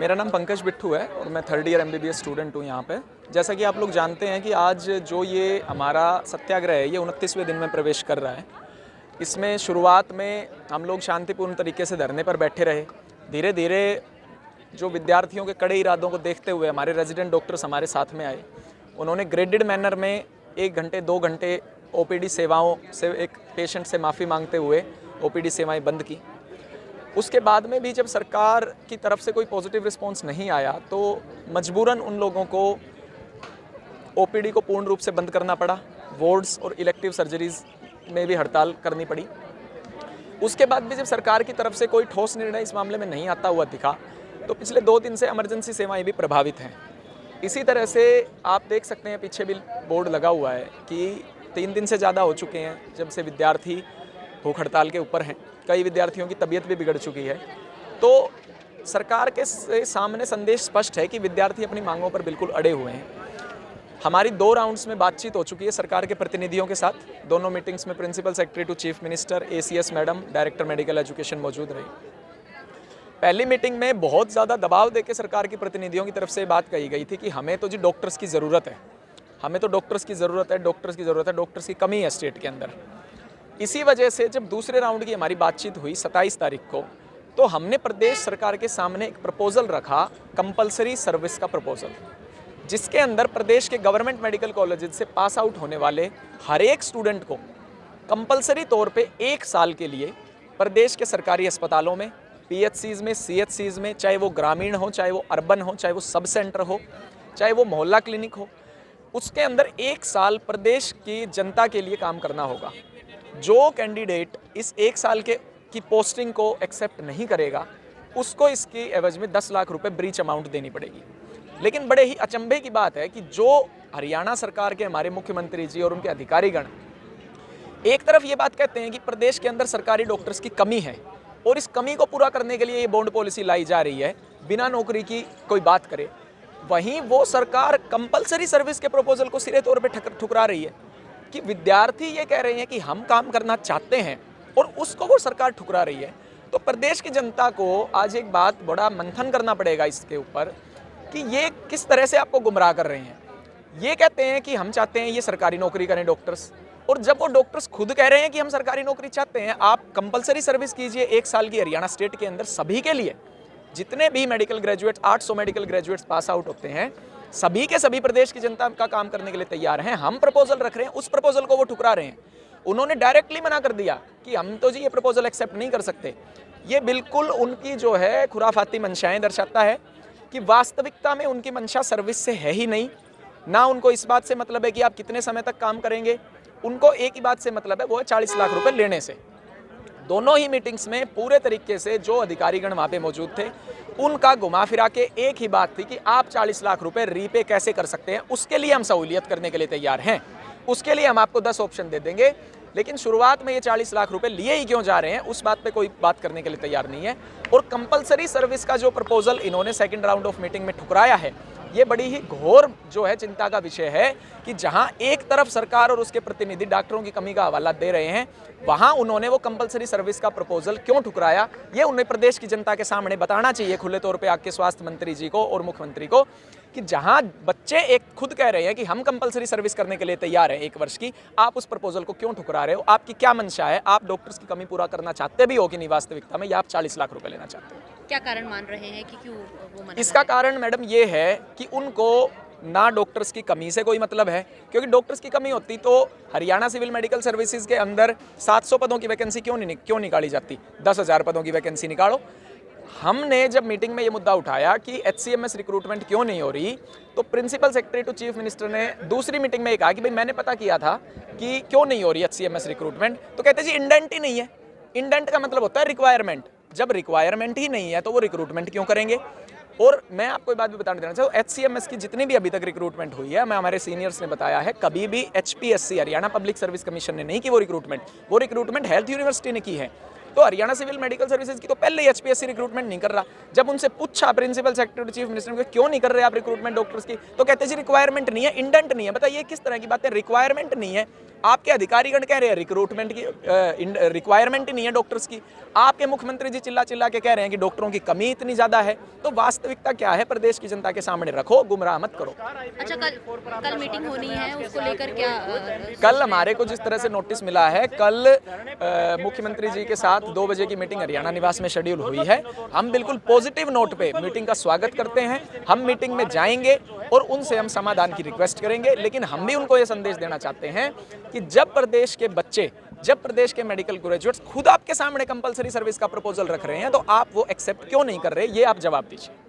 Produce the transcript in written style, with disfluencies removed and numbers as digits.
मेरा नाम पंकज बिट्टू है और मैं थर्ड ईयर MBBS स्टूडेंट हूँ यहाँ पे। जैसा कि आप लोग जानते हैं कि आज जो ये हमारा सत्याग्रह है ये 29वें दिन में प्रवेश कर रहा है। इसमें शुरुआत में हम लोग शांतिपूर्ण तरीके से धरने पर बैठे रहे। धीरे धीरे जो विद्यार्थियों के कड़े इरादों को देखते हुए हमारे रेजिडेंट डॉक्टर्स हमारे साथ में आए। उन्होंने ग्रेडेड मैनर में 1 घंटे 2 घंटे OPD सेवाओं से एक पेशेंट से माफ़ी मांगते हुए OPD सेवाएं बंद की। उसके बाद में भी जब सरकार की तरफ से कोई पॉजिटिव रिस्पांस नहीं आया तो मजबूरन उन लोगों को OPD को पूर्ण रूप से बंद करना पड़ा। वार्ड्स और इलेक्टिव सर्जरीज में भी हड़ताल करनी पड़ी। उसके बाद भी जब सरकार की तरफ से कोई ठोस निर्णय इस मामले में नहीं आता हुआ दिखा तो पिछले 2 दिन से इमरजेंसी सेवाएं भी प्रभावित हैं। इसी तरह से आप देख सकते हैं पीछे भी बोर्ड लगा हुआ है कि 3 दिन से ज़्यादा हो चुके हैं जब से विद्यार्थी भूख हड़ताल के ऊपर हैं। कई विद्यार्थियों की तबीयत भी बिगड़ चुकी है। तो सरकार के सामने संदेश स्पष्ट है कि विद्यार्थी अपनी मांगों पर बिल्कुल अड़े हुए हैं। हमारी 2 राउंड्स में बातचीत हो चुकी है सरकार के प्रतिनिधियों के साथ। दोनों मीटिंग्स में principal secretary to chief minister, ACS madam, director medical education मौजूद रही। पहली मीटिंग में बहुत ज़्यादा दबाव देकर सरकार के प्रतिनिधियों की तरफ से बात कही गई थी कि हमें तो जी डॉक्टर्स की ज़रूरत है, हमें तो डॉक्टर्स की ज़रूरत है, डॉक्टर्स की ज़रूरत है, डॉक्टर्स की कमी है स्टेट के अंदर। इसी वजह से जब दूसरे राउंड की हमारी बातचीत हुई 27 तारीख को, तो हमने प्रदेश सरकार के सामने एक प्रपोजल रखा, कंपलसरी सर्विस का प्रपोजल, जिसके अंदर प्रदेश के गवर्नमेंट मेडिकल कॉलेजेस से पास आउट होने वाले हर एक स्टूडेंट को कंपलसरी तौर पे 1 साल के लिए प्रदेश के सरकारी अस्पतालों में, PHCs में, CHCs में, चाहे वो ग्रामीण हो, चाहे वो अर्बन हो, चाहे वो सब सेंटर हो, चाहे वो मोहल्ला क्लिनिक हो, उसके अंदर 1 साल प्रदेश की जनता के लिए काम करना होगा। जो कैंडिडेट इस 1 साल की पोस्टिंग को एक्सेप्ट नहीं करेगा उसको इसकी एवज में 10 लाख रुपए ब्रीच अमाउंट देनी पड़ेगी। लेकिन बड़े ही अचंभे की बात है कि जो हरियाणा सरकार के हमारे मुख्यमंत्री जी और उनके अधिकारीगण एक तरफ ये बात कहते हैं कि प्रदेश के अंदर सरकारी डॉक्टर्स की कमी है और इस कमी को पूरा करने के लिए ये बॉन्ड पॉलिसी लाई जा रही है, बिना नौकरी की कोई बात करे, वहीं वो सरकार कंपलसरी सर्विस के प्रपोजल को सिरे तौर पर ठुकरा रही है कि विद्यार्थी ये कह रहे हैं कि हम काम करना चाहते हैं और उसको वो सरकार ठुकरा रही है। तो प्रदेश की जनता को आज एक बात बड़ा मंथन करना पड़ेगा इसके ऊपर कि ये किस तरह से आपको गुमराह कर रहे हैं। ये कहते हैं कि हम चाहते हैं ये सरकारी नौकरी करें डॉक्टर्स, और जब वो डॉक्टर्स खुद कह रहे हैं कि हम सरकारी नौकरी चाहते हैं, आप कंपलसरी सर्विस कीजिए 1 साल की हरियाणा स्टेट के अंदर सभी के लिए। जितने भी medical graduates, 800 medical graduates pass out होते हैं, सभी के सभी प्रदेश की जनता का काम करने के लिए तैयार हैं। हम प्रपोजल रख रहे हैं, उस प्रपोजल को वो ठुकरा रहे हैं। उन्होंने डायरेक्टली मना कर दिया कि हम तो जी ये प्रपोजल एक्सेप्ट नहीं कर सकते। ये बिल्कुल उनकी जो है खुराफाती मंशाएं दर्शाता है कि वास्तविकता में उनकी मंशा सर्विस से है ही नहीं। ना उनको इस बात से मतलब है कि आप कितने समय तक काम करेंगे, उनको एक ही बात से मतलब है, वो है 40 लाख रुपए लेने से। दोनों ही मीटिंग्स में पूरे तरीके से जो अधिकारीगण वहाँ पे मौजूद थे उनका घुमा फिरा के एक ही बात थी कि आप 40 लाख रुपए रीपे कैसे कर सकते हैं, उसके लिए हम सहूलियत करने के लिए तैयार हैं, उसके लिए हम आपको 10 ऑप्शन दे देंगे। लेकिन शुरुआत में ये 40 लाख रुपए लिए ही क्यों जा रहे हैं उस बात पे कोई बात करने के लिए तैयार नहीं है। और कंपलसरी सर्विस का जो प्रपोजल इन्होंने सेकंड राउंड ऑफ मीटिंग में ठुकराया है, ये बड़ी ही घोर जो है चिंता का विषय है कि जहां एक तरफ सरकार और उसके प्रतिनिधि डॉक्टरों की कमी का हवाला दे रहे हैं, वहां उन्होंने वो कंपलसरी सर्विस का प्रपोजल क्यों ठुकराया, ये उन्हें प्रदेश की जनता के सामने बताना चाहिए खुले तौर पे आके स्वास्थ्य मंत्री जी को और मुख्यमंत्री को कि जहां बच्चे एक खुद कह रहे हैं कि हम कंपलसरी सर्विस करने के लिए तैयार हैं 1 वर्ष की, आप उस प्रपोजल को क्यों ठुकरा रहे हो, आपकी क्या मंशा है, आप डॉक्टर्स की कमी पूरा करना चाहते भी हो कि नहीं वास्तविकता में, या आप 40 लाख रुपए लेना चाहते हो? क्या कारण मान रहे हैं कि क्यों वो मना? इसका कारण मैडम ये है कि उनको ना डॉक्टर्स की कमी से कोई मतलब है, क्योंकि डॉक्टर्स की कमी होती तो हरियाणा सिविल मेडिकल सर्विसेज के अंदर 700 पदों की वैकेंसी क्यों निकाली जाती, 10,000 पदों की वैकेंसी निकालो। हमने जब मीटिंग में ये मुद्दा उठाया कि HCMS रिक्रूटमेंट क्यों नहीं हो रही, तो principal secretary to chief minister ने दूसरी मीटिंग में कहा कि भाई मैंने पता किया था कि क्यों नहीं हो रही HCMS रिक्रूटमेंट, तो कहते जी इंडेंट ही नहीं है। इंडेंट का मतलब होता है रिक्वायरमेंट, जब रिक्वायरमेंट ही नहीं है तो वो रिक्रूटमेंट क्यों करेंगे। और मैं आपको एक बात भी बताना देना चाहूँ, HCMS की जितनी भी अभी तक रिक्रूटमेंट हुई है, मैं हमारे सीनियर्स ने बताया है, कभी भी HPSC Haryana public service commission ने नहीं की वो रिक्रूटमेंट हेल्थ यूनिवर्सिटी ने की है। तो हरियाणा सिविल मेडिकल सर्विसेज की तो पहले ही HPSC रिक्रूटमेंट नहीं कर रहा। जब उनसे पूछा प्रिंसिपल सेक्रेटरी चीफ मिनिस्टर ने क्यों नहीं कर रहे आप रिक्रूटमेंट डॉक्टर्स की, तो कहते जी रिक्वायरमेंट नहीं है, इंडेंट नहीं है। बताइए किस तरह की बात है, रिक्वायरमेंट नहीं है, आपके अधिकारीगण कह रहे हैं रिक्रूटमेंट की रिक्वायरमेंट ही नहीं है डॉक्टर्स की। आपके मुख्यमंत्री जी चिल्ला चिल्ला के कह रहे हैं कि डॉक्टरों की कमी इतनी ज़्यादा है। तो वास्तविकता क्या है प्रदेश की जनता के सामने रखो, गुमराह मत करो। अच्छा, कल मीटिंग होनी है, उसको लेकर क्या कल हमारे को जिस तरह से नोटिस मिला है, कल मुख्यमंत्री जी के साथ 2 बजे की मीटिंग हरियाणा निवास में शेड्यूल हुई है। हम बिल्कुल पॉजिटिव नोट पे मीटिंग का स्वागत करते हैं। हम मीटिंग में जाएंगे और उनसे हम समाधान की रिक्वेस्ट करेंगे, लेकिन हम भी उनको ये संदेश देना चाहते हैं कि जब प्रदेश के बच्चे, जब प्रदेश के मेडिकल ग्रेजुएट्स खुद आपके सामने कंपलसरी सर्विस का प्रपोजल रख रहे हैं, तो आप वो एक्सेप्ट क्यों नहीं कर रहे, ये आप जवाब दीजिए।